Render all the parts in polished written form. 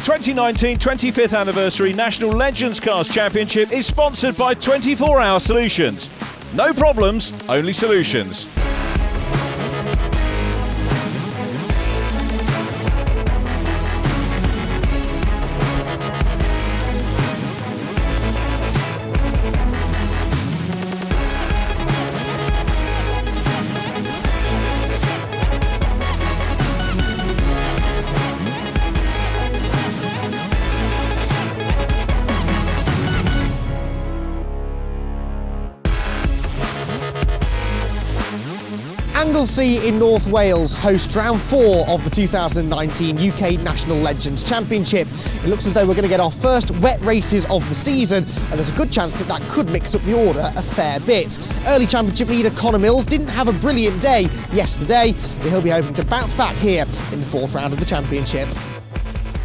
2019 25th Anniversary National Legends Cars Championship is sponsored by 24 Hour Solutions. No problems, only solutions. Anglesey in North Wales hosts round 4 of the 2019 UK National Legends Championship. It looks as though we're going to get our first wet races of the season, and there's a good chance that could mix up the order a fair bit. Early championship leader Connor Mills didn't have a brilliant day yesterday, so he'll be hoping to bounce back here in the 4th round of the championship.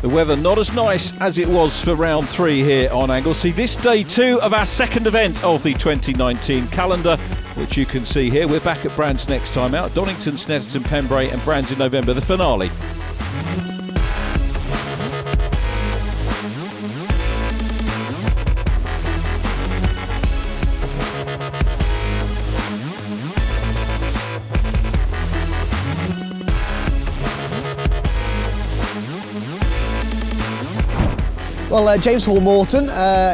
The weather not as nice as it was for round 3 here on Anglesey. This day 2 of our second event of the 2019 calendar, which you can see here. We're back at Brands next time out. Donington, Snetterton, Pembrey and Brands in November, the finale. Well, James Hall-Morton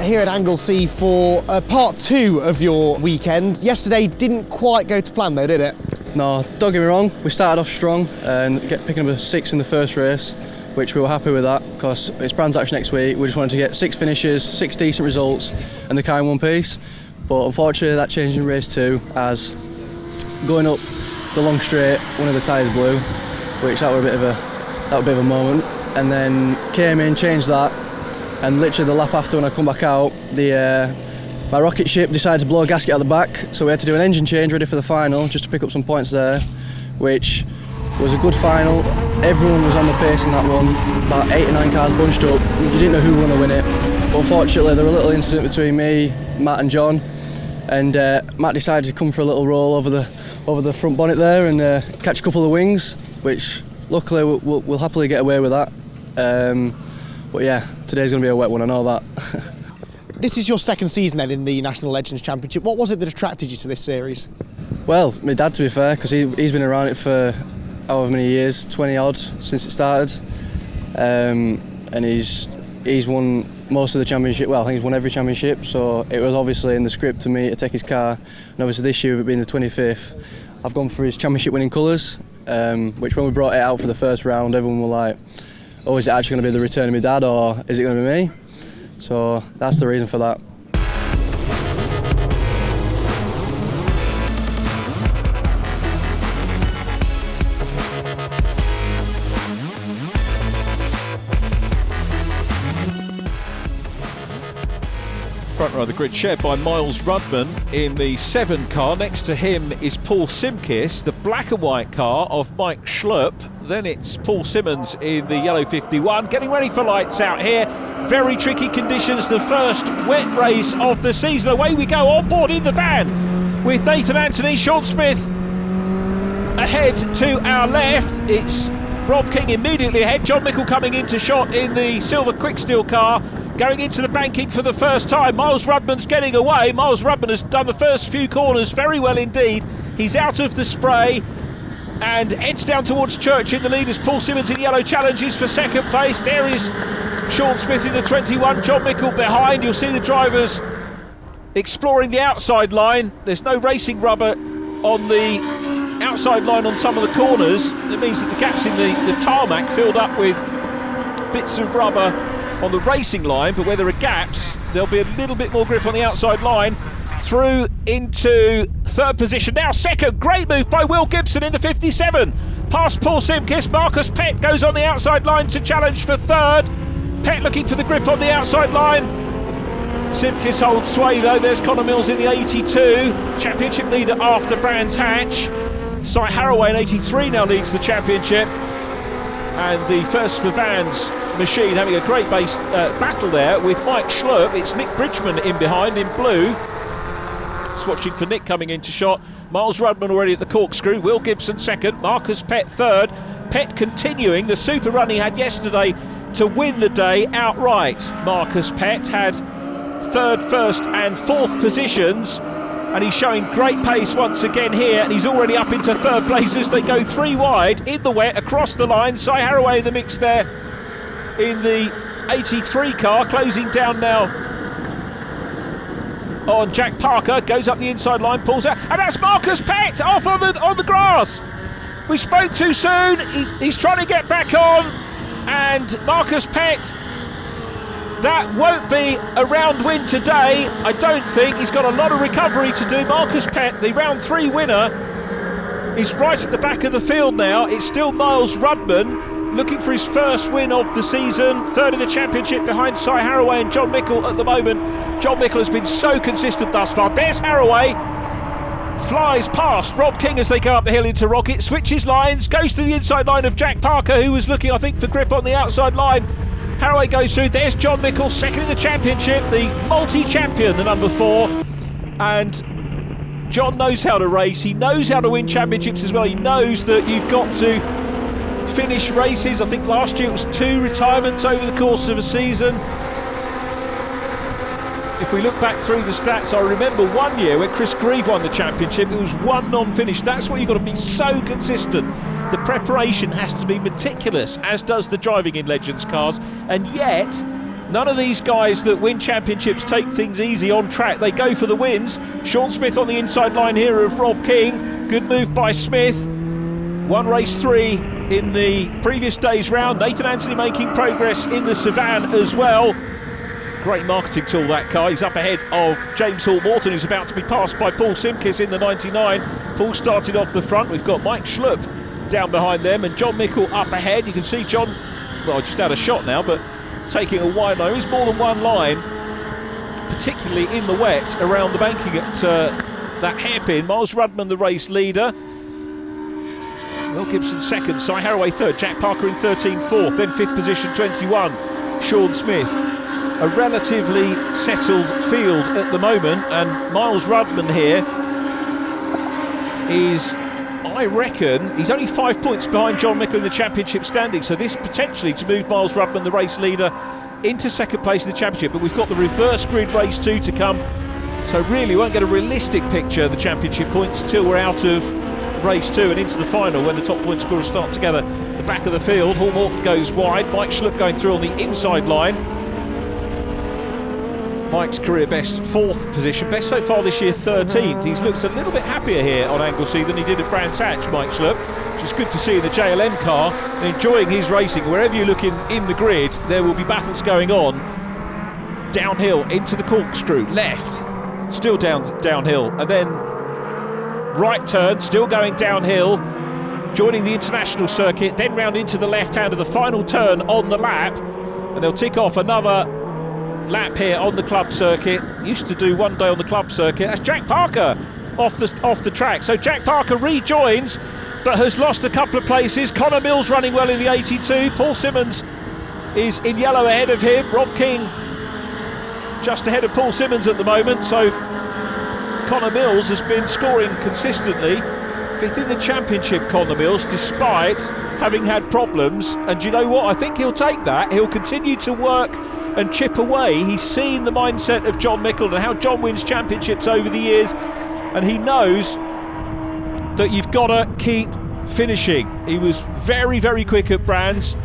here at Anglesey for part 2 of your weekend. Yesterday didn't quite go to plan though, did it? No, don't get me wrong, we started off strong and picking up a 6 in the first race, which we were happy with that because it's Brands Action next week. We just wanted to get 6 finishes, 6 decent results and the car in one piece. But unfortunately that changed in race 2 as going up the long straight, one of the tyres blew, which that was a bit of a moment. And then came in, changed that. And literally the lap after when I come back out, my rocket ship decided to blow a gasket out the back, so we had to do an engine change ready for the final just to pick up some points there, which was a good final. Everyone was on the pace in that one, about 8 or 9 cars bunched up. You didn't know who was going to win it, but unfortunately there was a little incident between me, Matt and John, and Matt decided to come for a little roll over the front bonnet there and catch a couple of wings, which luckily we'll happily get away with that. But yeah, today's going to be a wet one, I know that. This is your second season then in the National Legends Championship. What was it that attracted you to this series? Well, my dad, to be fair, because he's been around it for however many years, 20 odd since it started. And he's won most of the championship, well I think he's won every championship, so it was obviously in the script to me to take his car. And obviously this year, with it being the 25th, I've gone for his championship winning colours, which when we brought it out for the first round, everyone were like, oh, is it actually going to be the return of my dad or is it going to be me? So that's the reason for that. Front row of the grid shared by Miles Rudman in the 7 car. Next to him is Paul Simkis, the black and white car of Mike Schlupp. Then it's Paul Simmons in the yellow 51, getting ready for lights out here. Very tricky conditions, the first wet race of the season. Away we go, on board in the van with Nathan Anthony, Sean Smith ahead to our left. It's Rob King immediately ahead, John Mickle coming into shot in the silver quick steel car, going into the banking for the first time. Miles Rudman's getting away. Miles Rudman has done the first few corners very well indeed. He's out of the spray and heads down towards Church in the lead as Paul Simmons in yellow challenges for second place. There is Sean Smith in the 21, John Mickle behind. You'll see the drivers exploring the outside line. There's no racing rubber on the outside line on some of the corners. It means that the gaps in the tarmac filled up with bits of rubber on the racing line, but where there are gaps there'll be a little bit more grip on the outside line. Through into 3rd position, now 2nd, great move by Will Gibson in the 57, past Paul Simkis. Marcus Pett goes on the outside line to challenge for 3rd. Pett looking for the grip on the outside line. Simkis holds sway though. There's Connor Mills in the 82, championship leader after Brands Hatch. Cy Harraway in 83 now leads the championship, and the First for Vans machine having a great battle there with Mike Schlupp. It's Nick Bridgman in behind in blue. Just watching for Nick coming into shot. Miles Rudman already at the corkscrew. Will Gibson 2nd, Marcus Pett 3rd. Pett continuing the super run he had yesterday to win the day outright. Marcus Pett had third, first and fourth positions, and he's showing great pace once again here, and he's already up into third place as they go 3 wide in the wet across the line. Cy Haraway in the mix there in the 83 car, closing down now on Jack Parker, goes up the inside line, pulls out, and that's Marcus Pett off on the grass. We spoke too soon. He's trying to get back on, and Marcus Pett, that won't be a round win today, I don't think. He's got a lot of recovery to do. Marcus Pett, the round 3 winner, is right at the back of the field now. It's still Miles Rudman looking for his first win of the season, third in the championship behind Cy Haraway and John Mickle at the moment. John Mickle has been so consistent thus far. There's Haraway, flies past Rob King as they go up the hill into Rocket, switches lines, goes to the inside line of Jack Parker, who was looking, I think, for grip on the outside line. Haraway goes through. There's John Mickle, second in the championship, the multi-champion, the number 4. And John knows how to race. He knows how to win championships as well. He knows that you've got to finish races. I think last year it was 2 retirements over the course of a season. If we look back through the stats, I remember one year when Chris Grieve won the championship, it was 1 non-finish. That's why you've got to be so consistent. The preparation has to be meticulous, as does the driving in Legends cars, and yet none of these guys that win championships take things easy on track. They go for the wins. Sean Smith on the inside line here of Rob King. Good move by Smith. Won race 3 in the previous day's round. Nathan Anthony making progress in the Savannah as well. Great marketing tool, that car. He's up ahead of James Hall-Morton, who's about to be passed by Paul Simkis in the 99. Paul started off the front. We've got Mike Schlupp down behind them, and John Mickle up ahead. You can see John, well, just out of shot now, but taking a wide line. He's more than one line, particularly in the wet around the banking at that hairpin. Miles Rudman, the race leader. Will Gibson second, Cy Haraway third, Jack Parker in 13 fourth, then 5th position 21, Sean Smith. A relatively settled field at the moment, and Miles Rudman here is, I reckon, he's only 5 points behind John Mickle in the championship standing, so this potentially to move Miles Rudman, the race leader, into second place in the championship. But we've got the reverse grid race 2 to come, so really we won't get a realistic picture of the championship points until we're out of race 2 and into the final, when the top point scorers start together. The back of the field, Hall-Morton goes wide, Mike Schlupp going through on the inside line. Mike's career best 4th position, best so far this year 13th. He's looked a little bit happier here on Anglesey than he did at Brands Hatch, Mike Schlupp, which is good to see in the JLM car, and enjoying his racing. Wherever you look in the grid, there will be battles going on. Downhill into the corkscrew, left, still downhill, and then right turn, still going downhill, joining the international circuit, then round into the left hand of the final turn on the lap, and they'll tick off another lap here on the club circuit. Used to do one day on the club circuit. That's Jack Parker off the track. So Jack Parker rejoins, but has lost a couple of places. Connor Mills running well in the 82. Paul Simmons is in yellow ahead of him. Rob King just ahead of Paul Simmons at the moment. So Connor Mills has been scoring consistently. 5th in the championship, Connor Mills, despite having had problems. And do you know what? I think he'll take that. He'll continue to work and chip away. He's seen the mindset of John Mickle and how John wins championships over the years, and he knows that you've got to keep finishing. He was very, very quick at Brands.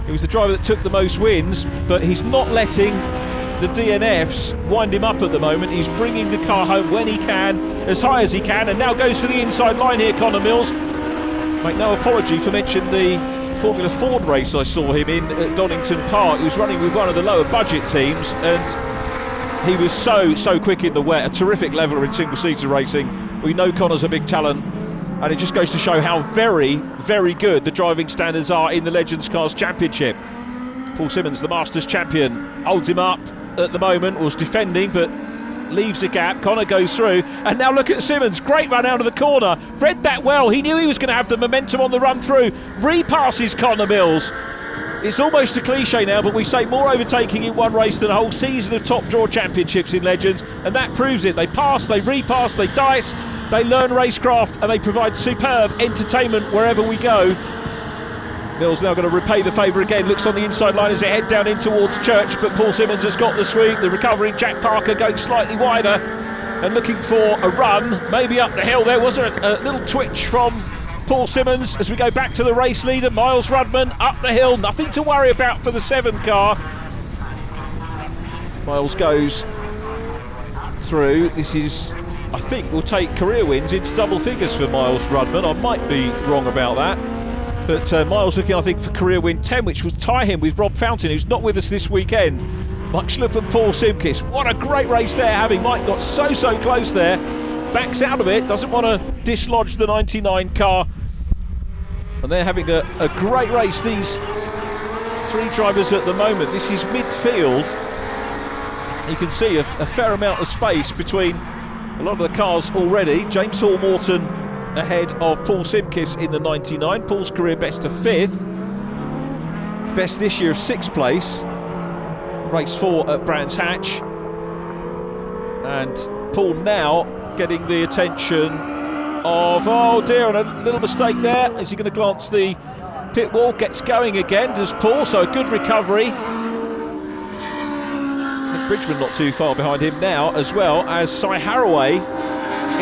He was the driver that took the most wins, but he's not letting the DNFs wind him up at the moment. He's bringing the car home when he can, as high as he can, and now goes for the inside line here, Connor Mills. Make no apology for mentioning the Formula Ford race I saw him in at Donington Park. He was running with one of the lower budget teams, and he was so quick in the wet. A terrific leveler in single-seater racing. We know Connor's a big talent, and it just goes to show how very, very good the driving standards are in the Legends Cars Championship. Paul Simmons, the Masters champion, holds him up at the moment, was defending, but leaves a gap. Connor goes through, and now look at Simmons, great run out of the corner, read that well. He knew he was going to have the momentum on the run through, repasses Connor Mills. It's almost a cliche now, but we say more overtaking in one race than a whole season of top draw championships in Legends, and that proves it. They pass, they repass, they dice, they learn racecraft, and they provide superb entertainment wherever we go. Mills now going to repay the favour again, looks on the inside line as they head down in towards Church, but Paul Simmons has got the sweep. The recovering Jack Parker going slightly wider and looking for a run, maybe up the hill. There was a little twitch from Paul Simmons as we go back to the race leader, Miles Rudman, up the hill, nothing to worry about for the 7 car. Miles goes through. This is, I think, will take career wins into double figures for Miles Rudman. I might be wrong about that. But Miles looking, I think, for career win 10, which will tie him with Rob Fountain, who's not with us this weekend. Mike Schlupp and Paul Simkis. What a great race there, having Mike got so close there. Backs out of it, doesn't want to dislodge the 99 car. And they're having a great race, these 3 drivers at the moment. This is midfield. You can see a fair amount of space between a lot of the cars already. James Hall Morton ahead of Paul Simkis in the 99. Paul's career best of 5th. Best this year of 6th place. Race 4 at Brands Hatch. And Paul now getting the attention of, oh dear, and a little mistake there. Is he going to glance the pit wall? Gets going again, does Paul, so a good recovery. Bridgman not too far behind him now, as well as Cy Haraway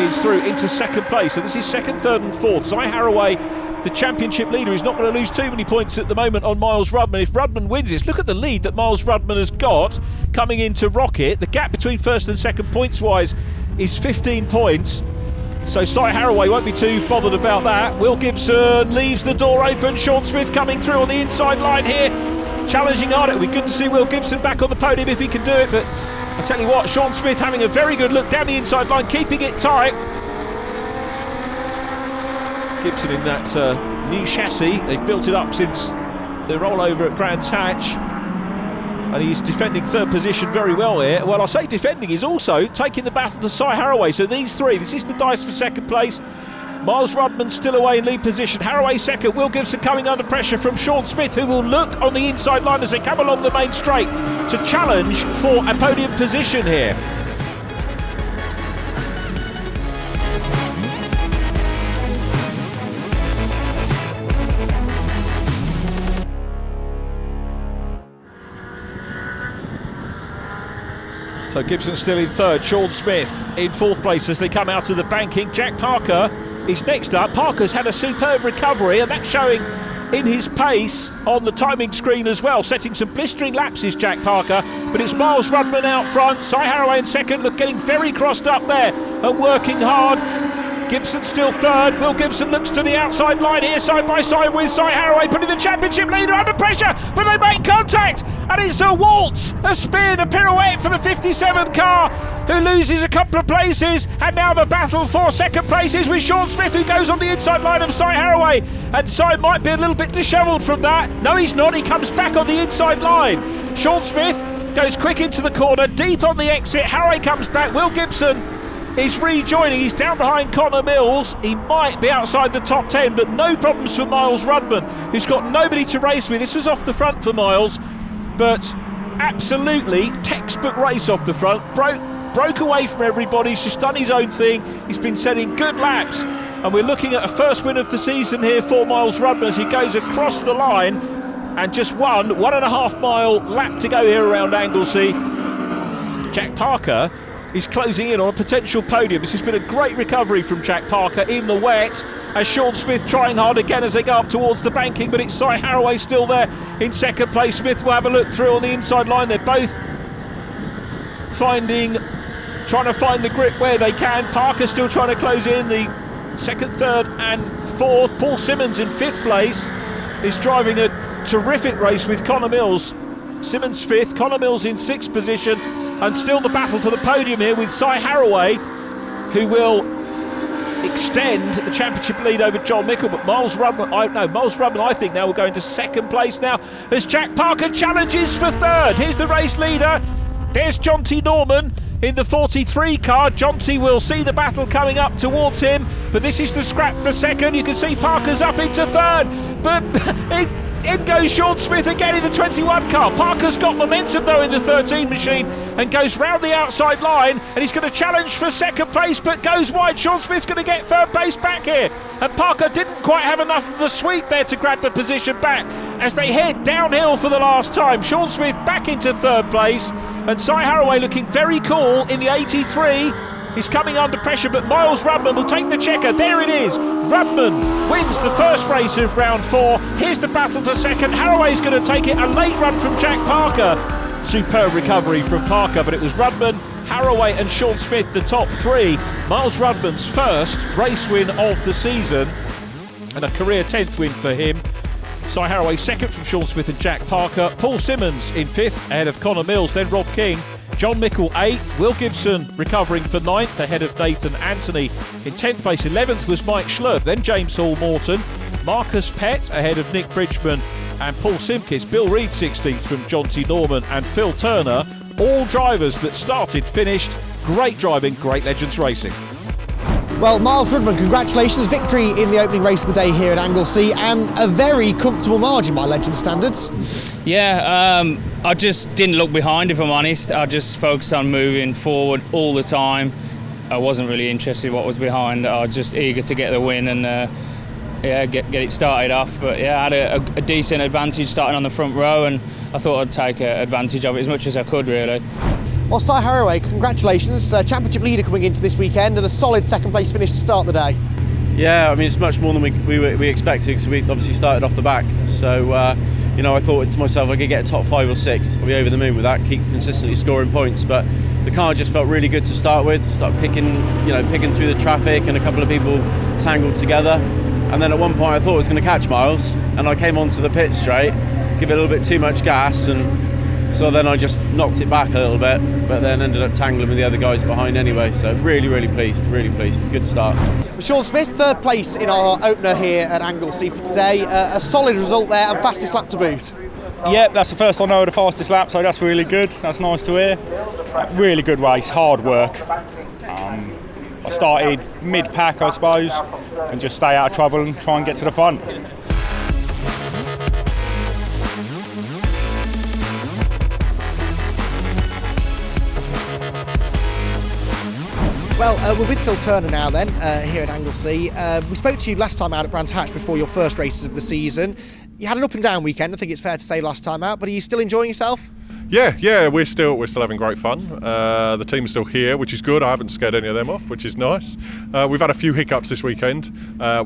is through into 2nd place. So this is 2nd, 3rd and 4th. Cy Haraway, the championship leader, is not going to lose too many points at the moment on Miles Rudman. If Rudman wins this, look at the lead that Miles Rudman has got coming into Rocket. The gap between 1st and 2nd points-wise is 15 points. So Cy Haraway won't be too bothered about that. Will Gibson leaves the door open. Sean Smith coming through on the inside line here. Challenging hard. It'll be good to see Will Gibson back on the podium if he can do it, but I tell you what, Sean Smith having a very good look down the inside line, keeping it tight. Gibson in that new chassis. They've built it up since the rollover at Brands Hatch, and he's defending 3rd position very well here. Well, I say defending, he's also taking the battle to Cy Haraway. So these 3, this is the dice for 2nd place. Miles Rudman still away in lead position. Haraway 2nd. Will Gibson coming under pressure from Sean Smith, who will look on the inside line as they come along the main straight to challenge for a podium position here. So Gibson still in 3rd, Sean Smith in 4th place as they come out of the banking. Jack Parker is next up. Parker's had a superb recovery, and that's showing in his pace on the timing screen as well, setting some blistering laps is Jack Parker, but it's Miles Rudman out front. Cy Haraway in 2nd, look, getting very crossed up there and working hard. Gibson still 3rd. Will Gibson looks to the outside line here, side by side with Cy Haraway, putting the championship leader under pressure, but they make contact, and it's a waltz, a spin, a pirouette for the 57 car, who loses a couple of places, and now the battle for 2nd place is with Sean Smith, who goes on the inside line of Cy Haraway, and Cy might be a little bit dishevelled from that. No, he's not. He comes back on the inside line. Sean Smith goes quick into the corner, deep on the exit. Haraway comes back. Will Gibson is rejoining. He's down behind Connor Mills. He might be outside the top 10, but no problems for Miles Rudman, who's got nobody to race with. This was off the front for Miles, but absolutely textbook race off the front. Broke away from everybody. He's just done his own thing. He's been setting good laps, and we're looking at a 1st win of the season here for Miles Rudman as he goes across the line and just won 1.5 mile lap to go here around Anglesey. Jack Parker is closing in on a potential podium. This has been a great recovery from Jack Parker in the wet, as Sean Smith trying hard again as they go up towards the banking, but it's Cy Haraway still there in 2nd place. Smith will have a look through on the inside line. They're both trying to find the grip where they can. Parker still trying to close in the 2nd, 3rd and 4th. Paul Simmons in 5th place is driving a terrific race with Connor Mills. Simmons 5th, Connor Mills in 6th position, and still the battle for the podium here with Cy Haraway, who will extend the championship lead over John Mickle. But Miles Rudman, I think now will go into 2nd place now as Jack Parker challenges for 3rd. Here's the race leader. There's John T. Norman in the 43 car. John T. will see the battle coming up towards him, but this is the scrap for 2nd. You can see Parker's up into 3rd, but In goes Sean Smith again in the 21 car. Parker's got momentum though in the 13 machine and goes round the outside line, and he's going to challenge for second place but goes wide. Sean Smith's going to get third place back here, and Parker didn't quite have enough of the sweep there to grab the position back as they head downhill for the last time. Sean Smith back into third place, and Cy Haraway looking very cool in the 83. He's coming under pressure, but Miles Rudman will take the checker. There it is. Rudman wins the first race of round 4. Here's the battle for second. Haraway's going to take it. A late run from Jack Parker. Superb recovery from Parker, but it was Rudman, Haraway and Sean Smith, the top 3. Miles Rudman's first race win of the season and a career 10th win for him. Cy Haraway second from Sean Smith and Jack Parker. Paul Simmons in 5th ahead of Connor Mills, then Rob King. John Mickle 8th, Will Gibson recovering for 9th ahead of Nathan Anthony. In 10th place, 11th was Mike Schlupp, then James Hall Morton. Marcus Pett ahead of Nick Bridgman and Paul Simkis. Bill Reid 16th from John T. Norman and Phil Turner. All drivers that started finished. Great driving, great Legends racing. Well, Miles Rudman, congratulations. Victory in the opening race of the day here at Anglesey, and a very comfortable margin by Legend standards. Yeah, I just didn't look behind, if I'm honest. I just focused on moving forward all the time. I wasn't really interested in what was behind. I was just eager to get the win and get it started off. But yeah, I had a decent advantage starting on the front row, and I thought I'd take advantage of it as much as I could, really. Well, Cy Haraway, congratulations. Championship leader coming into this weekend and a solid second place finish to start the day. Yeah, I mean, it's much more than we expected, because we obviously started off the back. So, I thought to myself, I could get a top 5 or 6. I'll be over the moon with that, keep consistently scoring points. But the car just felt really good to start with. Start picking through the traffic, and a couple of people tangled together. And then at one point I thought I was going to catch Miles, and I came onto the pit straight, give it a little bit too much gas, and so then I just knocked it back a little bit, but then ended up tangling with the other guys behind anyway. So really pleased. Good start. Well, Sean Smith, third place in our opener here at Anglesey for today. A solid result there and fastest lap to boot. Yep, that's the first I know of the fastest lap, so that's really good. That's nice to hear. Really good race, hard work. I started mid-pack, I suppose, and just stay out of trouble and try and get to the front. Well, we're with Phil Turner now then, here at Anglesey. We spoke to you last time out at Brands Hatch before your first races of the season. You had an up and down weekend, I think it's fair to say, last time out, but are you still enjoying yourself? Yeah, we're still having great fun. The team's still here, which is good. I haven't scared any of them off, which is nice. We've had a few hiccups this weekend,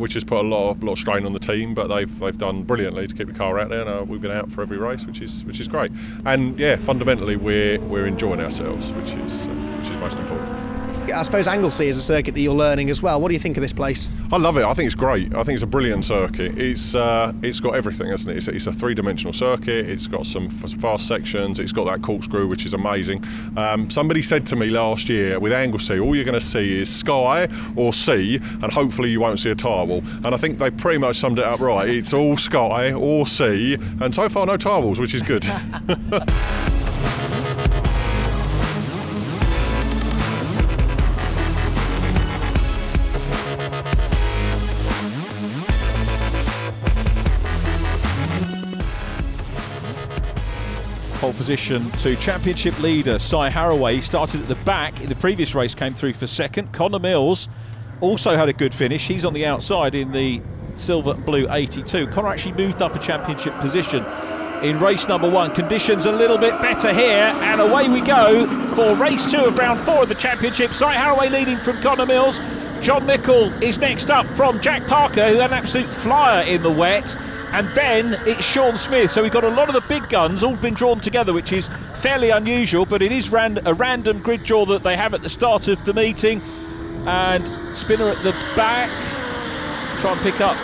which has put a lot of strain on the team, but they've done brilliantly to keep the car out there. And, we've been out for every race, which is great. And yeah, fundamentally we're enjoying ourselves, which is most important. I suppose Anglesey is a circuit that you're learning as well. What do you think of this place? I love it. I think it's great. I think it's a brilliant circuit. It's got everything, hasn't it? It's a three-dimensional circuit. It's got some fast sections. It's got that corkscrew, which is amazing. Somebody said to me last year, with Anglesey, all you're going to see is sky or sea, and hopefully you won't see a tyre wall. And I think they pretty much summed it up right. It's all sky or sea, and so far no tyre walls, which is good. Pole position to championship leader Cy Haraway. He started at the back in the previous race, came through for second. Connor Mills also had a good finish. He's on the outside in the silver blue 82. Connor actually moved up a championship position in race number 1. Conditions a little bit better here, and away we go for race 2 of round 4 of the championship. Cy Haraway leading from Connor Mills. John Mickle is next up from Jack Parker, who had an absolute flyer in the wet. And then it's Sean Smith. So we've got a lot of the big guns all been drawn together, which is fairly unusual, but it is a random grid draw that they have at the start of the meeting. And Spinner at the back, try and pick up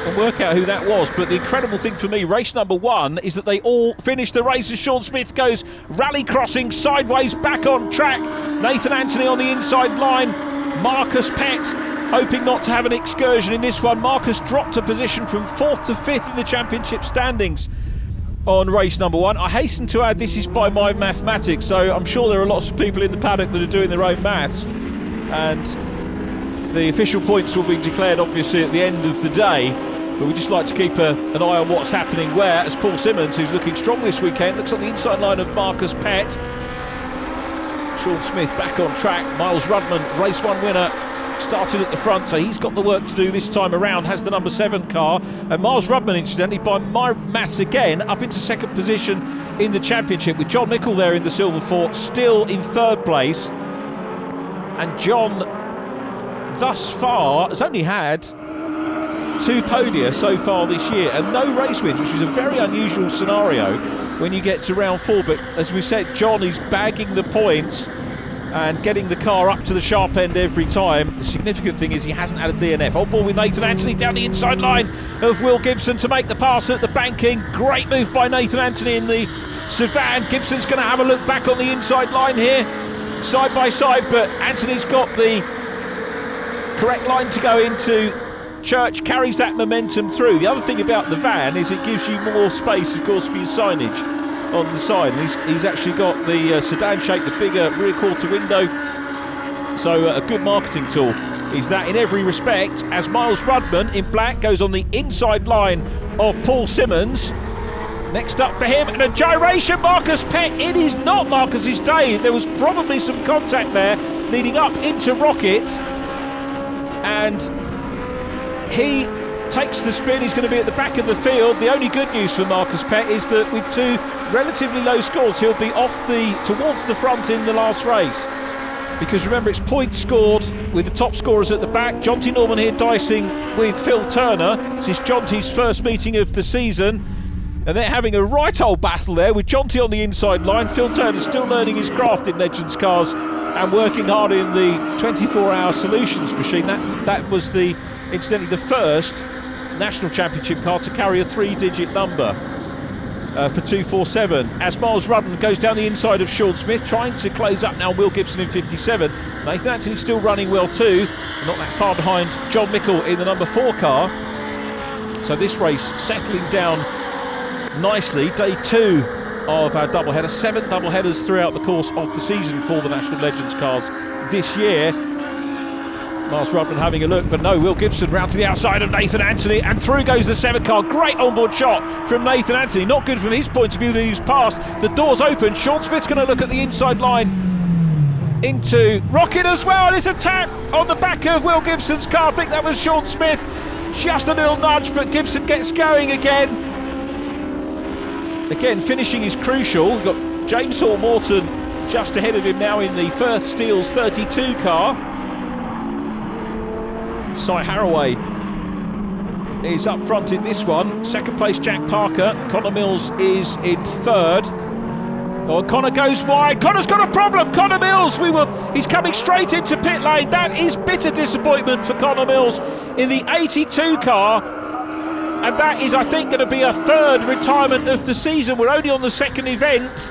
and work out who that was. But the incredible thing for me, race number 1, is that they all finish the race as Sean Smith goes rally crossing sideways back on track. Nathan Anthony on the inside line. Marcus Pett hoping not to have an excursion in this one. Marcus dropped a position from 4th to 5th in the championship standings on race number 1. I hasten to add, this is by my mathematics, so I'm sure there are lots of people in the paddock that are doing their own maths, and the official points will be declared obviously at the end of the day. But we just like to keep an eye on what's happening where, as Paul Simmons, who's looking strong this weekend, looks on the inside line of Marcus Pett. Sean Smith back on track. Miles Rudman, race 1 winner, started at the front, so he's got the work to do this time around, has the number 7 car. And Miles Rudman, incidentally, by my maths again, up into 2nd position in the championship, with John Mickle there in the silver fort, still in 3rd place. And John, thus far, has only had 2 podia so far this year and no race wins, which is a very unusual scenario when you get to round 4. But as we said, John is bagging the points and getting the car up to the sharp end every time. The significant thing is he hasn't had a DNF. On board with Nathan Anthony down the inside line of Will Gibson to make the pass at the banking. Great move by Nathan Anthony in the Sedan. Gibson's going to have a look back on the inside line here, side by side, but Anthony's got the correct line to go into. Church carries that momentum through. The other thing about the van is it gives you more space, of course, for your signage on the side. And he's actually got the sedan shape, the bigger rear quarter window. So a good marketing tool is that in every respect, as Miles Rudman in black goes on the inside line of Paul Simmons. Next up for him, and a gyration, Marcus Pett. It is not Marcus's day. There was probably some contact there leading up into Rocket. And he takes the spin. He's going to be at the back of the field. The only good news for Marcus Pett is that with 2 relatively low scores, he'll be towards the front in the last race. Because remember, it's points scored with the top scorers at the back. Jonty Norman here dicing with Phil Turner. This is Jonty's first meeting of the season. And they're having a right old battle there with Jonty on the inside line. Phil Turner still learning his craft in Legends cars and working hard in the 24-hour solutions machine. That was incidentally the first national championship car to carry a 3-digit number for 247. As Miles Rudman goes down the inside of Sean Smith, trying to close up now Will Gibson in 57. Nathan Anthony still running well too, not that far behind John Mickle in the number 4 car. So this race settling down nicely. Day 2 of our doubleheader, 7 doubleheaders throughout the course of the season for the National Legends cars this year. Miles Rudman having a look, but no, Will Gibson round to the outside of Nathan Anthony, and through goes the 7 car. Great onboard shot from Nathan Anthony. Not good from his point of view that he's passed. The door's open. Sean Smith's going to look at the inside line into Rocket as well. There's a tap on the back of Will Gibson's car. I think that was Sean Smith. Just a little nudge, but Gibson gets going again. Again, finishing is crucial. We've got James Hall Morton just ahead of him now in the Firth Steels 32 car. Cy Haraway is up front in this one. 2nd place Jack Parker. Connor Mills is in 3rd. Oh, Connor goes wide. Connor's got a problem. Connor Mills, he's coming straight into pit lane. That is bitter disappointment for Connor Mills in the 82 car. And that is, I think, going to be a 3rd retirement of the season. We're only on the 2nd event.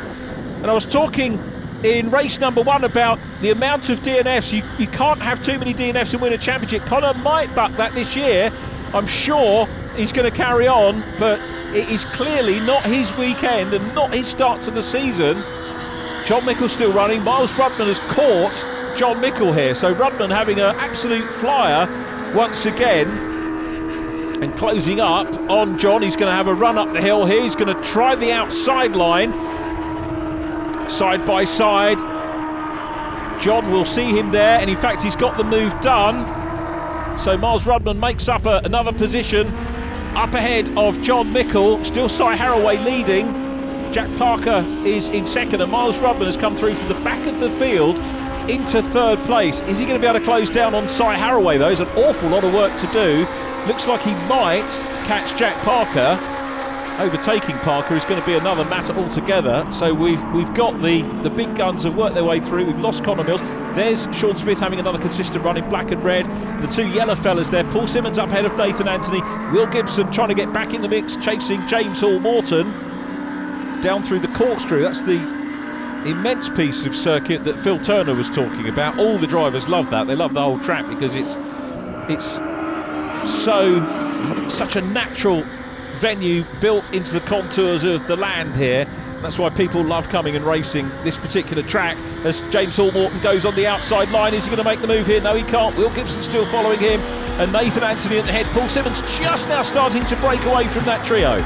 And I was talking in race number 1 about the amount of DNFs. You can't have too many DNFs and win a championship. Connor might buck that this year. I'm sure he's going to carry on, but it is clearly not his weekend and not his start to the season. John Mickle still running. Miles Rudman has caught John Mickle here. So Rudman having an absolute flyer once again. And closing up on John. He's going to have a run up the hill here. He's going to try the outside line. Side by side. John will see him there, and in fact he's got the move done. So Miles Rudman makes up another position up ahead of John Mickle. Still Cy Haraway leading. Jack Parker is in 2nd, and Miles Rudman has come through from the back of the field into 3rd place. Is he going to be able to close down on Cy Haraway though? There's an awful lot of work to do. Looks like he might catch Jack Parker. Overtaking Parker is going to be another matter altogether. So we've got the big guns have worked their way through. We've lost Connor Mills. There's Sean Smith having another consistent run in black and red. The 2 yellow fellas there. Paul Simmons up ahead of Nathan Anthony. Will Gibson trying to get back in the mix, chasing James Hall Morton down through the corkscrew. That's the immense piece of circuit that Phil Turner was talking about. All the drivers love that. They love the whole track because it's such a natural venue built into the contours of the land here. That's why people love coming and racing this particular track. As James Hall-Morton goes on the outside line, is he going to make the move here? No, he can't. Will Gibson still following him, and Nathan Anthony at the head. Paul Simmons just now starting to break away from that trio.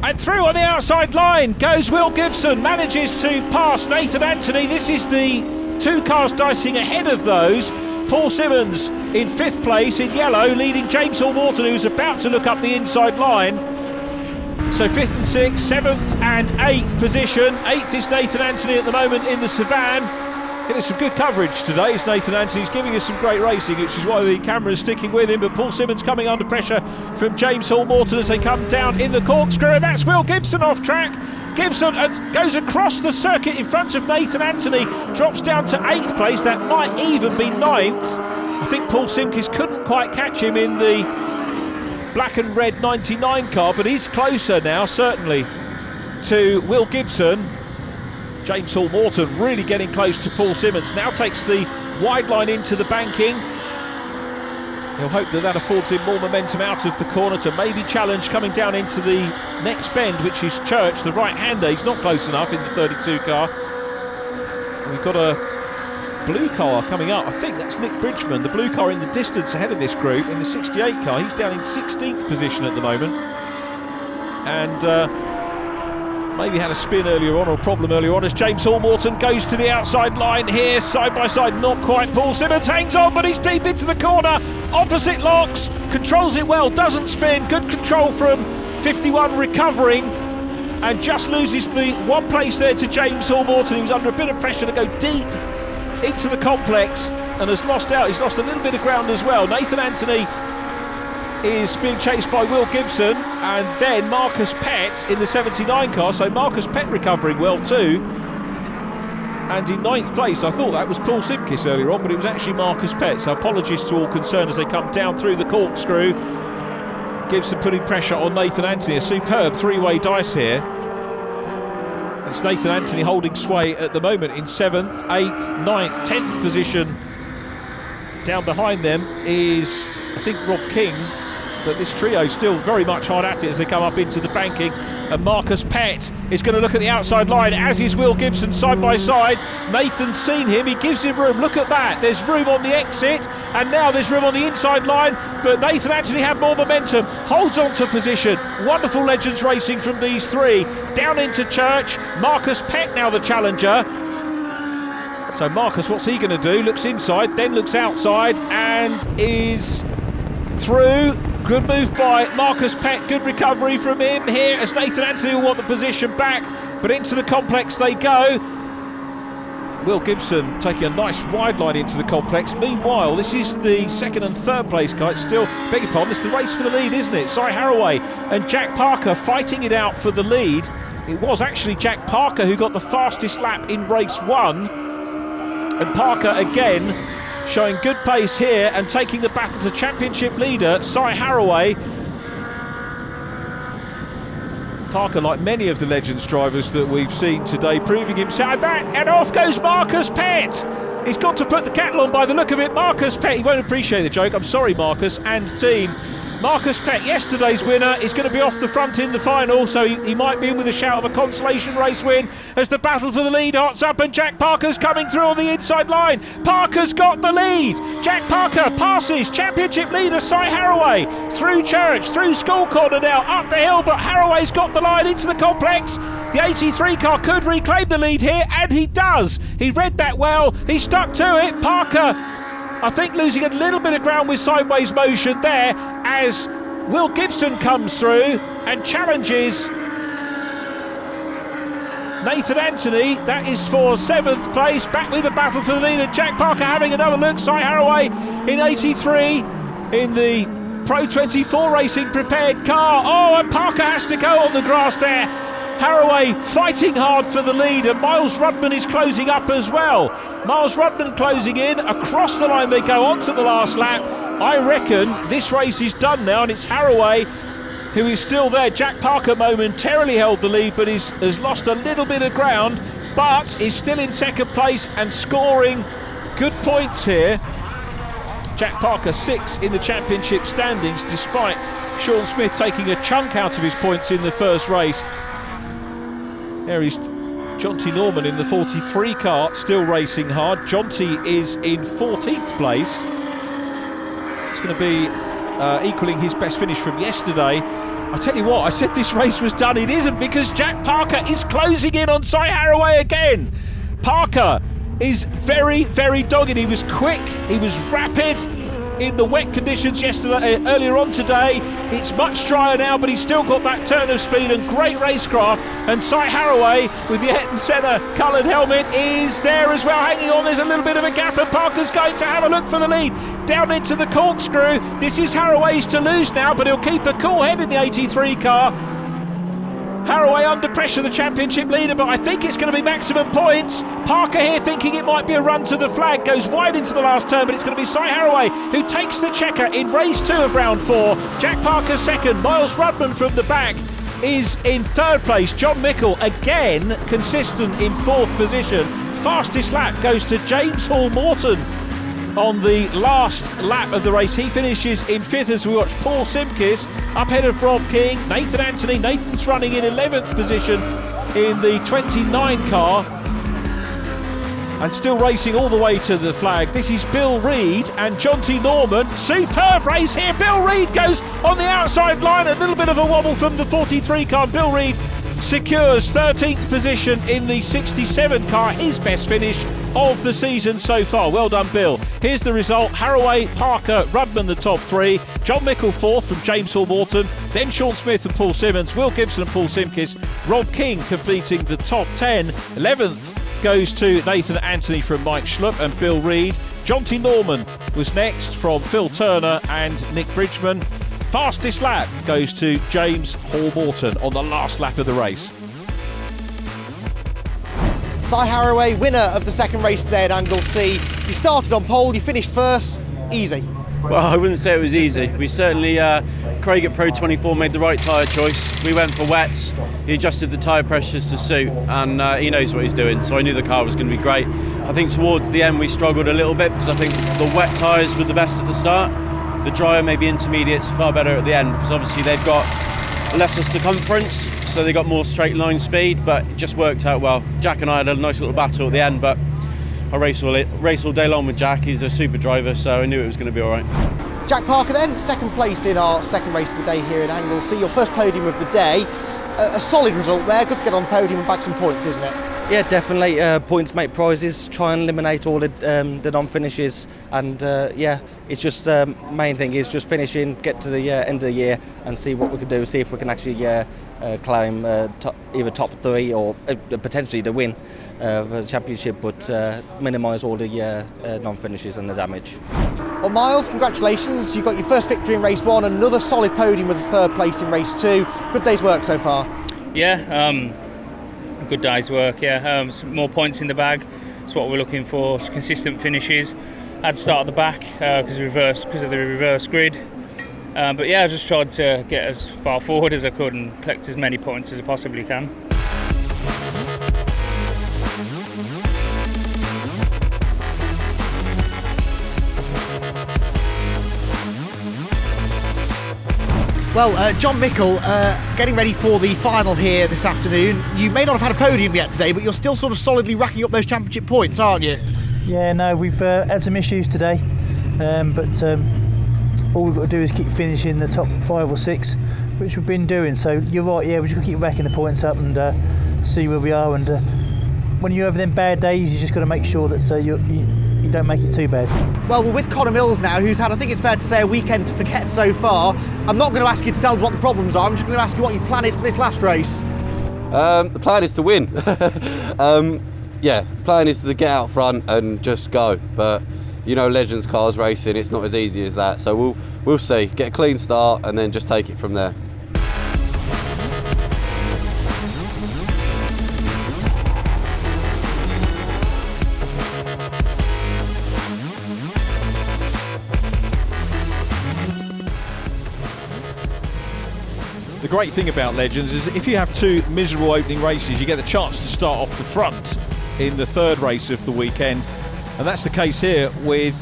And through on the outside line goes Will Gibson, manages to pass Nathan Anthony. This is the 2 cars dicing ahead of those. Paul Simmons in 5th place in yellow, leading James Hall-Morton, who's about to look up the inside line. So 5th and 6th, 7th and 8th position. 8th is Nathan Anthony at the moment in the Savannah. Getting some good coverage today is Nathan Anthony. He's giving us some great racing, which is why the camera is sticking with him. But Paul Simmons coming under pressure from James Hall-Morton as they come down in the corkscrew. And that's Will Gibson off track. Gibson goes across the circuit in front of Nathan Anthony, drops down to 8th place. That might even be 9th. I think Paul Simkis couldn't quite catch him in the black and red 99 car, but he's closer now, certainly, to Will Gibson. James Hall-Morton really getting close to Paul Simmons. Now takes the wide line into the banking. He'll hope that affords him more momentum out of the corner to maybe challenge coming down into the next bend, which is Church, the right-hander. He's not close enough in the 32 car. We've got a blue car coming up. I think that's Nick Bridgman, the blue car in the distance ahead of this group in the 68 car. He's down in 16th position at the moment. And maybe had a spin earlier on, or a problem earlier on, as James Hall-Morton goes to the outside line here, side by side, not quite. Paul Simmons hangs on, but he's deep into the corner. Opposite locks, controls it well, doesn't spin. Good control from 51 recovering, and just loses the 1 place there to James Hall-Morton, who's under a bit of pressure to go deep into the complex and has lost out. He's lost a little bit of ground as well. Nathan Anthony is being chased by Will Gibson, and then Marcus Pett in the 79 car. So Marcus Pett recovering well too, and in 9th place. I thought that was Paul Simkis earlier on, but it was actually Marcus Pett. So apologies to all concerned as they come down through the corkscrew. Gibson putting pressure on Nathan Anthony. A superb 3-way dice here. It's Nathan Anthony holding sway at the moment in 7th, 8th, 9th, 10th position. Down behind them is, I think, Rob King. But this trio still very much hard at it as they come up into the banking. And Marcus Pett is going to look at the outside line, as is Will Gibson, side by side. Nathan's seen him, he gives him room. Look at that, there's room on the exit, and now there's room on the inside line. But Nathan actually had more momentum, holds on to position. Wonderful Legends racing from these three. Down into Church, Marcus Pett now the challenger. So Marcus, what's he going to do? Looks inside, then looks outside, and is through. Good move by Marcus Pett, good recovery from him here as Nathan Anthony will want the position back, but into the complex they go. Will Gibson taking a nice wide line into the complex. Meanwhile, this is the 2nd and 3rd place car. It's still, beg your pardon, it's the race for the lead, isn't it? Cy Haraway and Jack Parker fighting it out for the lead. It was actually Jack Parker who got the fastest lap in race 1. And Parker again showing good pace here and taking the battle to championship leader Cy Haraway. Parker, like many of the Legends drivers that we've seen today, proving himself back, and off goes Marcus Pett. He's got to put the kettle on by the look of it. Marcus Pett, he won't appreciate the joke, I'm sorry Marcus and team. Marcus Pett, yesterday's winner, is going to be off the front in the final, so he might be in with a shout of a consolation race win as the battle for the lead hots up, and Jack Parker's coming through on the inside line. Parker's got the lead. Jack Parker passes championship leader Cy Haraway through Church, through School Corner now, up the hill, but Haraway's got the line into the complex. The 83 car could reclaim the lead here, and he does. He read that well, he stuck to it. Parker, I think, losing a little bit of ground with sideways motion there as Will Gibson comes through and challenges Nathan Anthony. That is for 7th place. Back with the battle for the lead, and Jack Parker having another look. Cy Haraway in 83 in the Pro 24 Racing prepared car. Oh, and Parker has to go on the grass there. Haraway fighting hard for the lead, and Miles Rudman is closing up as well. Miles Rudman closing in. Across the line they go on to the last lap. I reckon this race is done now, and it's Haraway who is still there. Jack Parker momentarily held the lead, but has lost a little bit of ground. but is still in second place and scoring good points here. Jack Parker 6 in the championship standings, despite Sean Smith taking a chunk out of his points in the first race. There is Jonty Norman in the 43 car, still racing hard. Jonty is in 14th place. It's going to be equaling his best finish from yesterday. I tell you what, I said this race was done. It isn't, because Jack Parker is closing in on Si Haraway again. Parker is very, very dogged. He was quick, he was rapid in the wet conditions earlier on today. It's much drier now, but he's still got that turn of speed and great racecraft. And Si Haraway with the Ayrton Senna coloured helmet is there as well, hanging on. There's a little bit of a gap, and Parker's going to have a look for the lead down into the corkscrew. This is Haraway's to lose now, but he'll keep a cool head in the 83 car. Haraway under pressure, the championship leader, but I think it's going to be maximum points. Parker here thinking it might be a run to the flag, goes wide into the last turn, but it's going to be Si Haraway who takes the checker in race 2 of round 4. Jack Parker second, Miles Rudman from the back is in third place. John Mickle again consistent in 4th position. Fastest lap goes to James Hall Morton on the last lap of the race. He finishes in 5th as we watch Paul Simkis up ahead of Rob King. Nathan Anthony, Nathan's running in 11th position in the 29 car and still racing all the way to the flag. This is Bill Reid and Jonty Norman. Superb race here. Bill Reid goes on the outside line, a little bit of a wobble from the 43 car. Bill Reid secures 13th position in the 67 car, his best finish of the season so far. Well done, Bill. Here's the result: Haraway, Parker, Rudman the top 3, John Mickle 4th from James Hall Morton, then Sean Smith and Paul Simmons, Will Gibson and Paul Simkis, Rob King completing the top 10. 11th goes to Nathan Anthony from Mike Schlupp and Bill Reid. Jonty Norman was next from Phil Turner and Nick Bridgman. Fastest lap goes to James Hall Morton on the last lap of the race. Si Haraway, winner of the second race today at Anglesey. You started on pole, you finished first. Easy. Well, I wouldn't say it was easy. We certainly, Craig at Pro 24 made the right tyre choice. We went for wets. He adjusted the tyre pressures to suit, and he knows what he's doing. So I knew the car was going to be great. I think towards the end we struggled a little bit because I think the wet tyres were the best at the start. The drier, maybe intermediates, far better at the end because obviously they've got lesser circumference, so they got more straight line speed, but it just worked out well. Jack and I had a nice little battle at the end, but I race all day long with Jack. He's a super driver, so I knew it was going to be all right. Jack Parker then, second place in our second race of the day here in Anglesey. Your first podium of the day. A solid result there, good to get on the podium and bag some points, isn't it? Yeah, definitely. Points make prizes. Try and eliminate all the non-finishes, and it's just main thing is just finishing, get to the end of the year, and see what we can do. See if we can actually claim either top 3 or potentially the win for the championship, but minimise all the non-finishes and the damage. Well, Miles, congratulations. You got your first victory in race 1 and another solid podium with a third place in race 2. Good day's work so far. Yeah. Good day's work, yeah. Some more points in the bag. That's what we're looking for. Consistent finishes. Had to start at the back because of the reverse grid. But yeah, I just tried to get as far forward as I could and collect as many points as I possibly can. Well, John Mickle, getting ready for the final here this afternoon. You may not have had a podium yet today, but you're still sort of solidly racking up those championship points, aren't you? Yeah, no, we've had some issues today, but all we've got to do is keep finishing the top 5 or 6, which we've been doing. So you're right, yeah, we're just going to keep racking the points up and see where we are. And when you have them bad days, you just got to make sure that you don't make it too bad. Well, we're with Connor Mills now, who's had, I think it's fair to say, a weekend to forget so far. I'm not going to ask you to tell us what the problems are, I'm just going to ask you what your plan is for this last race. The plan is to win. Plan is to get out front and just go. But you know, Legends cars racing, it's not as easy as that. So we'll see. Get a clean start and then just take it from there. The great thing about Legends is that if you have two miserable opening races, you get the chance to start off the front in the third race of the weekend. And that's the case here with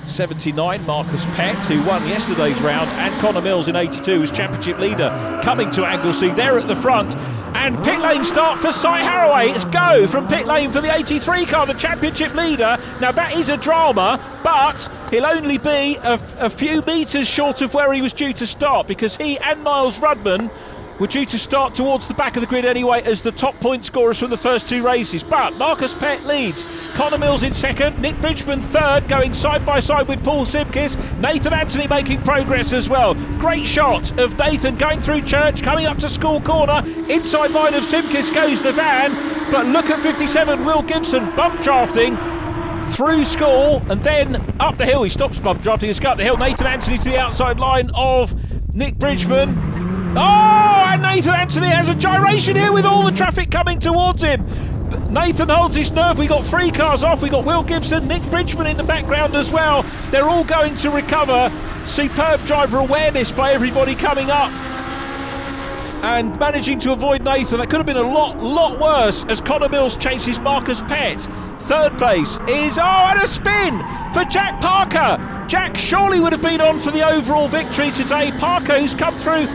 79 Marcus Pett, who won yesterday's round, and Connor Mills in 82 as championship leader coming to Anglesey. They're at the front. And pit lane start for Cy Haraway. It's go from pit lane for the 83 car, the championship leader. Now that is a drama, but he'll only be a few metres short of where he was due to start, because he and Miles Rudman were due to start towards the back of the grid anyway as the top point scorers from the first two races. But Marcus Pett leads, Connor Mills in second, Nick Bridgman third, going side by side with Paul Simkis. Nathan Anthony making progress as well. Great shot of Nathan going through Church, coming up to School Corner. Inside line of Simkis goes the van, but look at 57, Will Gibson bump drafting through School and then up the hill. He stops bump drafting, he's got up the hill. Nathan Anthony to the outside line of Nick Bridgman. Oh, and Nathan Anthony has a gyration here with all the traffic coming towards him. Nathan holds his nerve. We got three cars off. We got Will Gibson, Nick Bridgman in the background as well. They're all going to recover. Superb driver awareness by everybody coming up and managing to avoid Nathan. That could have been a lot worse as Connor Mills chases Marcus Pett. Third place is, and a spin for Jack Parker. Jack surely would have been on for the overall victory today. Parker, who's come through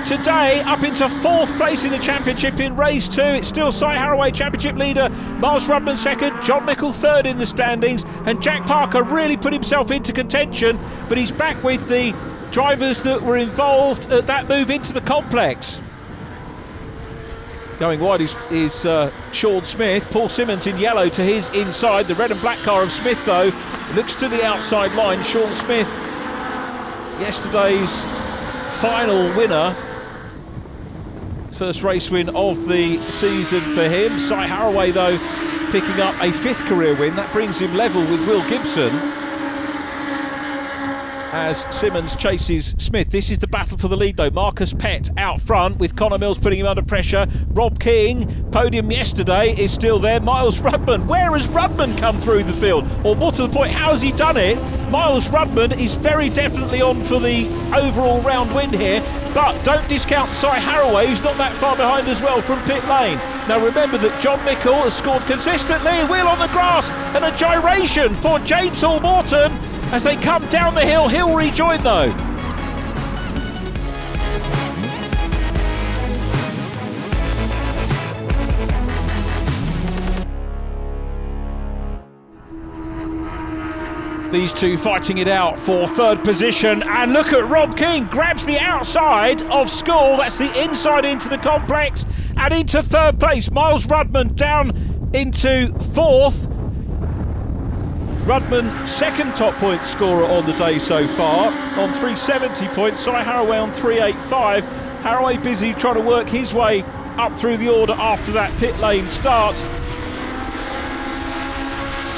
today up into fourth place in the championship in race 2. It's still Cy Haraway championship leader, Miles Rudman second, John Mickle third in the standings, and Jack Parker really put himself into contention, but he's back with the drivers that were involved at that move into the complex. Going wide is Sean Smith. Paul Simmons in yellow to his inside. The red and black car of Smith though looks to the outside line. Sean Smith, yesterday's final winner, first race win of the season for him. Cy Haraway though picking up a 5th career win. That brings him level with Will Gibson as Simmons chases Smith. This is the battle for the lead though. Marcus Pett out front with Connor Mills putting him under pressure. Rob King, podium yesterday, is still there. Miles Rudman, where has Rudman come through the field? Or more to the point, how has he done it? Miles Rudman is very definitely on for the overall round win here, but don't discount Cy Haraway, who's not that far behind as well from pit lane. Now remember that John Mickle has scored consistently. Wheel on the grass and a gyration for James Hall Morton as they come down the hill. He'll rejoin though. These two fighting it out for third position, and look at Rob King, grabs the outside of School. That's the inside into the complex and into third place. Miles Rudman down into fourth. Rudman, second top point scorer on the day so far on 370 points. Cy Haraway on 385. Haraway busy trying to work his way up through the order after that pit lane start.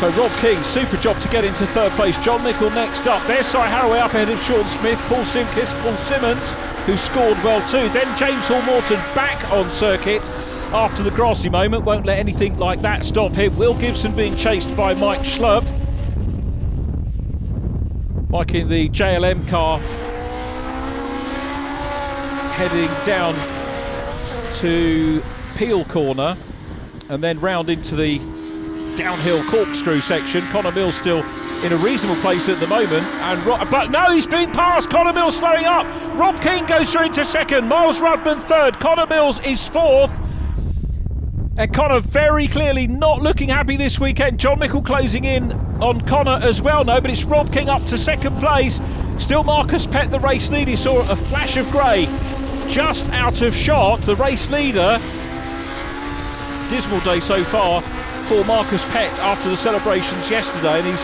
So Rob King, super job to get into third place. John Mickle next up. There's Cy Haraway up ahead of Sean Smith, Paul Simkis, Paul Simmons, who scored well too. Then James Hall Morton back on circuit after the grassy moment. Won't let anything like that stop him. Will Gibson being chased by Mike Schlupp. Mike in the JLM car heading down to Peel Corner and then round into the downhill corkscrew section. Connor Mills still in a reasonable place at the moment, and but no, he's been passed. Connor Mills slowing up. Rob King goes through into second, Miles Rudman third, Connor Mills is fourth, and Connor very clearly not looking happy this weekend. John Mickle closing in on Connor as well, no, but it's Rob King up to second place. Still Marcus Pett the race leader. He saw a flash of grey just out of shot. The race leader, dismal day so far for Marcus Pett after the celebrations yesterday, and he's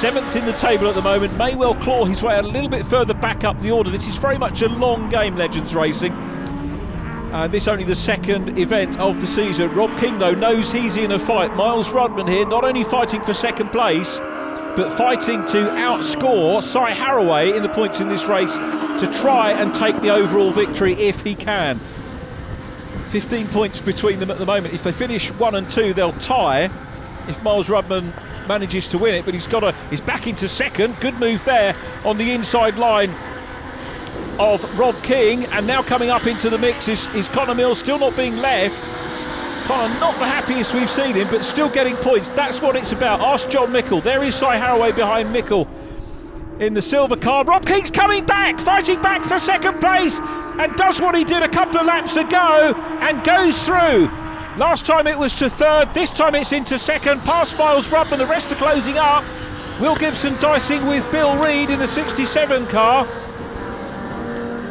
7th in the table at the moment. May well claw his way a little bit further back up the order. This is very much a long game, Legends Racing, and this only the second event of the season. Rob King though knows he's in a fight. Miles Rudman here not only fighting for second place but fighting to outscore Cy Haraway in the points in this race to try and take the overall victory if he can. 15 points between them at the moment. If they finish 1 and 2, they'll tie if Miles Rudman manages to win it, but he's back into second. Good move there on the inside line of Rob King, and now coming up into the mix is Connor Mills, still not being left. Connor not the happiest we've seen him, but still getting points. That's what it's about. Ask John Mickle. There is Cy Haraway behind Mickle in the silver car. Rob King's coming back, fighting back for second place, and does what he did a couple of laps ago and goes through. Last time it was to third, this time it's into second, past Miles Rudman, the rest are closing up. Will Gibson dicing with Bill Reid in the 67 car.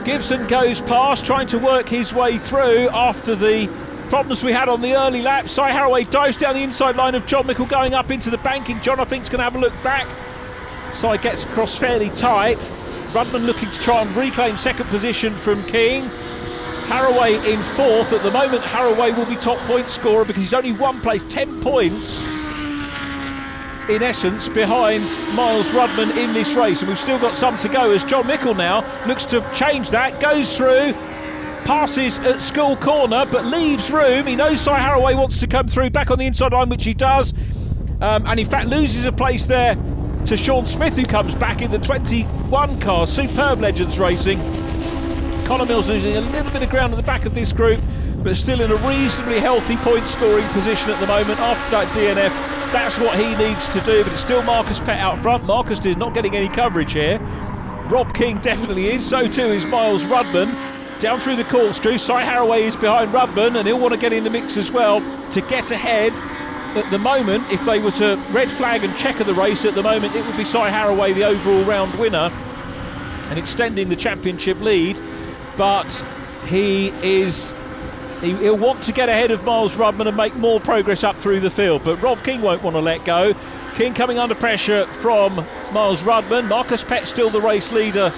Gibson goes past, trying to work his way through after the problems we had on the early lap. Cy Haraway dives down the inside line of John Mickle, going up into the banking. John, I think, is going to have a look back. Cy gets across fairly tight. Rudman looking to try and reclaim second position from King. Haraway in fourth. At the moment, Haraway will be top point scorer because he's only one place, 10 points in essence behind Miles Rudman in this race, and we've still got some to go as John Mickle now looks to change that, goes through, passes at School Corner but leaves room. He knows Cy Haraway wants to come through back on the inside line, which he does, and in fact loses a place there to Sean Smith, who comes back in the 21 car. Superb Legends Racing. Connor Mills losing a little bit of ground at the back of this group, but still in a reasonably healthy point scoring position at the moment after that DNF. That's what he needs to do, but it's still Marcus Pett out front. Marcus is not getting any coverage here. Rob King definitely is, so too is Miles Rudman. Down through the corkscrew, Cy Haraway is behind Rudman, and he'll want to get in the mix as well to get ahead. At the moment, if they were to red flag and checker the race at the moment, it would be Cy Haraway the overall round winner and extending the championship lead. But he'll want to get ahead of Miles Rudman and make more progress up through the field, but Rob King won't want to let go. King coming under pressure from Miles Rudman. Marcus Pett still the race leader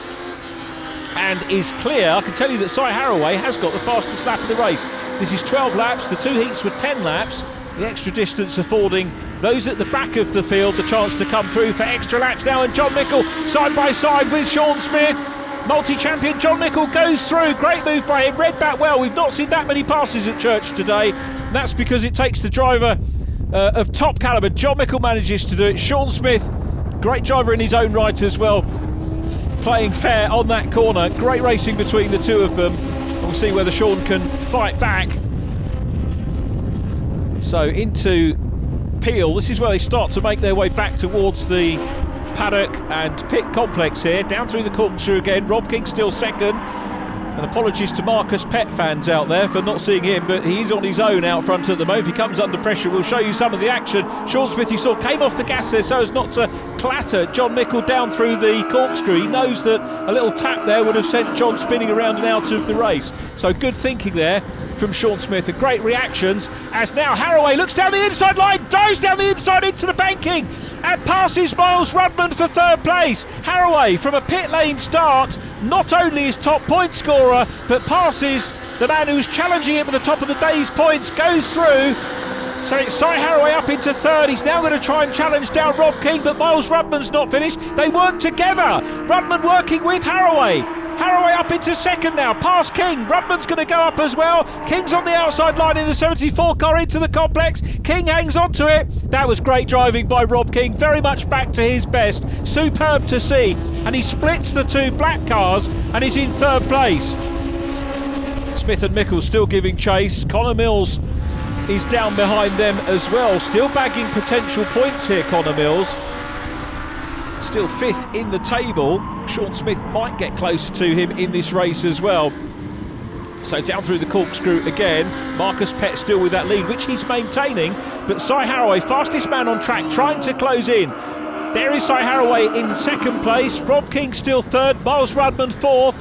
and is clear. I can tell you that Cy Haraway has got the fastest lap of the race. This is 12 laps, the two heats were 10 laps, the extra distance affording those at the back of the field the chance to come through for extra laps now, and John Mickle side by side with Sean Smith. Multi-champion John Mickle goes through. Great move by him, read back well. We've not seen that many passes at Church today. That's because it takes the driver of top calibre. John Mickle manages to do it. Sean Smith, great driver in his own right as well, playing fair on that corner. Great racing between the two of them. We'll see whether Sean can fight back. So into Peel. This is where they start to make their way back towards the paddock and pit complex here. Down through the corkscrew again. Rob King still second, and apologies to Marcus Pett fans out there for not seeing him, but he's on his own out front at the moment. If he comes under pressure, we'll show you some of the action. Sean Smith, you saw, came off the gas there so as not to clatter John Mickle down through the corkscrew. He knows that a little tap there would have sent John spinning around and out of the race, so good thinking there from Sean Smith, and great reactions as now Haraway looks down the inside line, dives down the inside into the banking and passes Miles Rudman for third place. Haraway from a pit lane start not only is top point scorer but passes the man who's challenging him at the top of the day's points, goes through. So it's Cy Haraway up into third. He's now going to try and challenge down Rob King, but Miles Rudman's not finished. They work together. Rudman working with Haraway. Haraway up into second now, past King. Rudman's going to go up as well. King's on the outside line in the 74 car into the complex. King hangs on to it. That was great driving by Rob King, very much back to his best. Superb to see. And he splits the two black cars and is in third place. Smith and Mickle still giving chase. Connor Mills is down behind them as well. Still bagging potential points here, Connor Mills. Still fifth in the table. Sean Smith might get closer to him in this race as well. So down through the corkscrew again. Marcus Pett still with that lead, which he's maintaining. But Cy Haraway, fastest man on track, trying to close in. There is Cy Haraway in second place. Rob King still third. Miles Rudman fourth.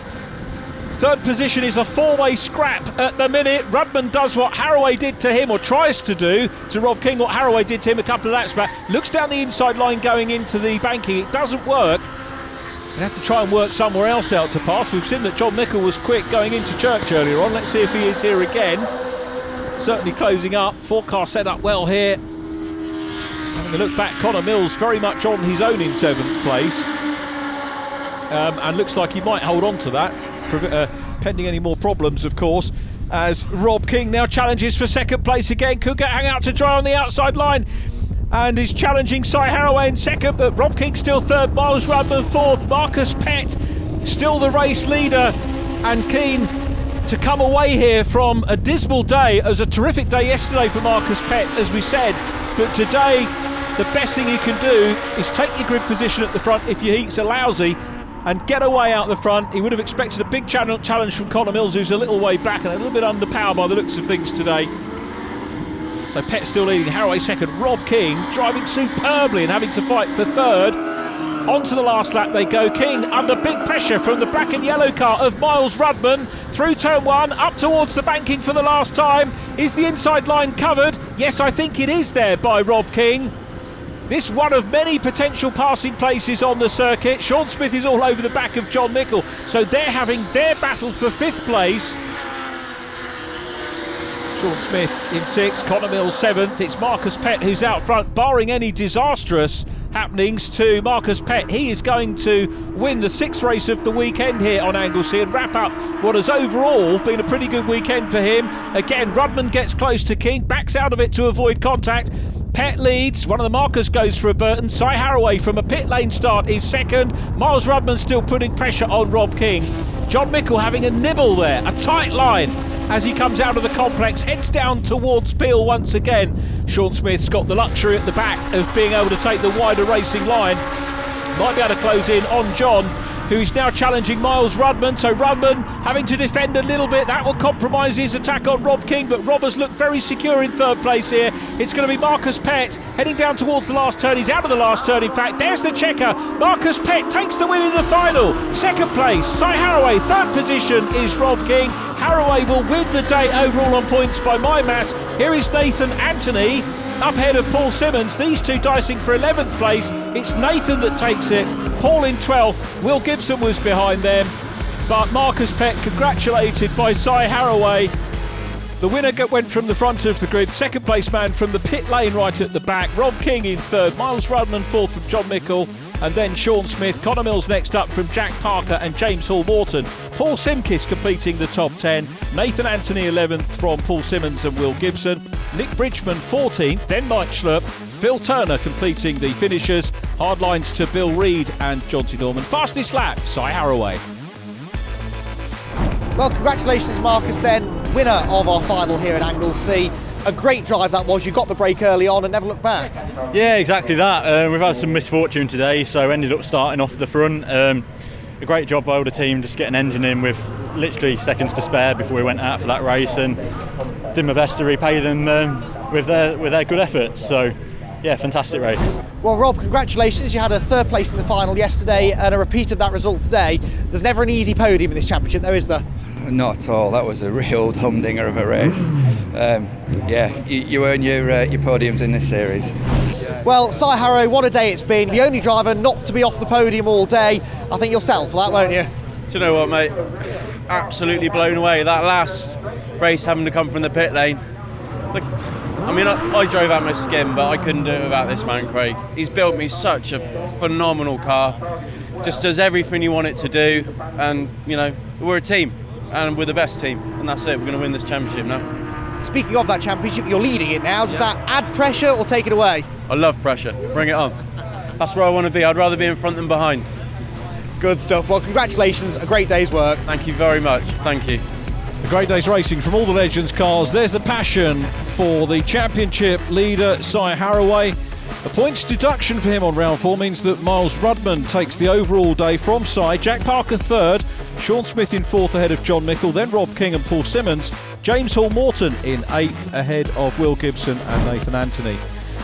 Third position is a four-way scrap at the minute. Rudman does what Haraway did to him, or tries to do to Rob King what Haraway did to him a couple of laps back. Looks down the inside line going into the banking. It doesn't work. They have to try and work somewhere else out to pass. We've seen that John Mickle was quick going into Church earlier on. Let's see if he is here again. Certainly closing up. Four car set up well here. Having a look back, Connor Mills very much on his own in seventh place. And looks like he might hold on to that, pending any more problems, of course, as Rob King now challenges for second place again. Could hang out to dry on the outside line and is challenging Cy Haraway in second, but Rob King still third. Miles Rudman fourth. Marcus Pett still the race leader and keen to come away here from a dismal day. It was a terrific day yesterday for Marcus Pett, as we said, but today the best thing you can do is take your grid position at the front if your heats are lousy and get away out the front. He would have expected a big challenge from Connor Mills, who's a little way back and a little bit underpowered by the looks of things today. So Pett still leading, Haraway second, Rob King driving superbly and having to fight for third. Onto the last lap they go. King under big pressure from the black and yellow car of Miles Rudman through turn one, up towards the banking for the last time. Is the inside line covered? Yes, I think it is there by Rob King. This one of many potential passing places on the circuit. Sean Smith is all over the back of John Mickle, so they're having their battle for 5th place. Sean Smith in 6th, Connor Mills 7th. It's Marcus Pett who's out front, barring any disastrous happenings to Marcus Pett. He is going to win the 6th race of the weekend here on Anglesey and wrap up what has overall been a pretty good weekend for him. Again, Rudman gets close to King, backs out of it to avoid contact. Pett leads, one of the markers goes for a Burton. Cy Haraway from a pit lane start is second. Miles Rudman still putting pressure on Rob King. John Mickle having a nibble there, a tight line as he comes out of the complex, heads down towards Peel once again. Sean Smith's got the luxury at the back of being able to take the wider racing line. Might be able to close in on John, who is now challenging Miles Rudman. So Rudman having to defend a little bit. That will compromise his attack on Rob King, but Rob has looked very secure in 3rd place here. It's going to be Marcus Pett heading down towards the last turn. He's out of the last turn, in fact. There's the checker. Marcus Pett takes the win in the final. 2nd place, Cy Haraway. 3rd position is Rob King. Haraway will win the day overall on points by my maths. Here is Nathan Anthony up ahead of Paul Simmons. These two dicing for 11th place. It's Nathan that takes it. Paul in 12th. Will Gibson was behind them. But Marcus Pett congratulated by Cy Haraway. The winner went from the front of the grid. 2nd place man from the pit lane right at the back. Rob King in 3rd. Miles Rudman 4th from John Mickle. And then Sean Smith. Connor Mills next up from Jack Parker and James Hall-Morton. Paul Simkis completing the top 10. Nathan Anthony 11th from Paul Simmons and Will Gibson. Nick Bridgman 14th, then Mike Schlupp. Phil Turner completing the finishers. Hard lines to Bill Reid and John T. Norman. Fastest lap, Cy Haraway. Well, congratulations, Marcus, then, winner of our final here at Anglesey. A great drive that was. You got the break early on and never looked back. Yeah, exactly that. We've had some misfortune today, so ended up starting off the front. A great job by all the team, just getting engine in with literally seconds to spare before we went out for that race, and did my best to repay them with their good effort. So, yeah, fantastic race. Well, Rob, congratulations. You had a 3rd place in the final yesterday and a repeat of that result today. There's never an easy podium in this championship, though, is there? Not at all. That was a real humdinger of a race. You earn your podiums in this series. Well, Cy Haraway, what a day it's been. The only driver not to be off the podium all day. I think you'll settle for that, won't you? Do you know what, mate? Absolutely blown away. That last race having to come from the pit lane. I drove out my skin, but I couldn't do it without this man, Craig. He's built me such a phenomenal car. Just does everything you want it to do. And, we're a team. And we're the best team, and that's it. We're going to win this championship now. Speaking of that championship, you're leading it now. Does that add pressure or take it away? I love pressure. Bring it on. That's where I want to be. I'd rather be in front than behind. Good stuff. Well, congratulations. A great day's work. Thank you very much. Thank you. A great day's racing from all the Legends cars. There's the passion for the championship leader, Cy Haraway. A points deduction for him on round 4 means that Miles Rudman takes the overall day from Cy. Jack Parker 3rd, Sean Smith in 4th ahead of John Mickle, then Rob King and Paul Simmons. James Hall-Morton in 8th ahead of Will Gibson and Nathan Anthony.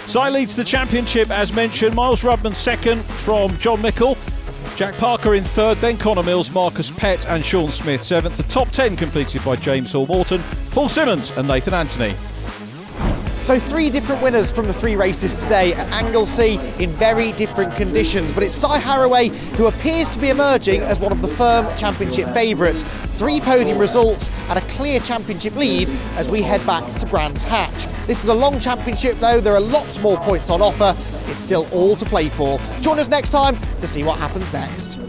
Cy leads the championship as mentioned. Miles Rudman 2nd from John Mickle. Jack Parker in 3rd, then Connor Mills, Marcus Pett and Sean Smith 7th. The top 10 completed by James Hall-Morton, Paul Simmons and Nathan Anthony. So 3 different winners from the 3 races today at Anglesey in very different conditions, but it's Cy Haraway who appears to be emerging as one of the firm championship favourites. 3 podium results and a clear championship lead as we head back to Brands Hatch. This is a long championship though, there are lots more points on offer. It's still all to play for. Join us next time to see what happens next.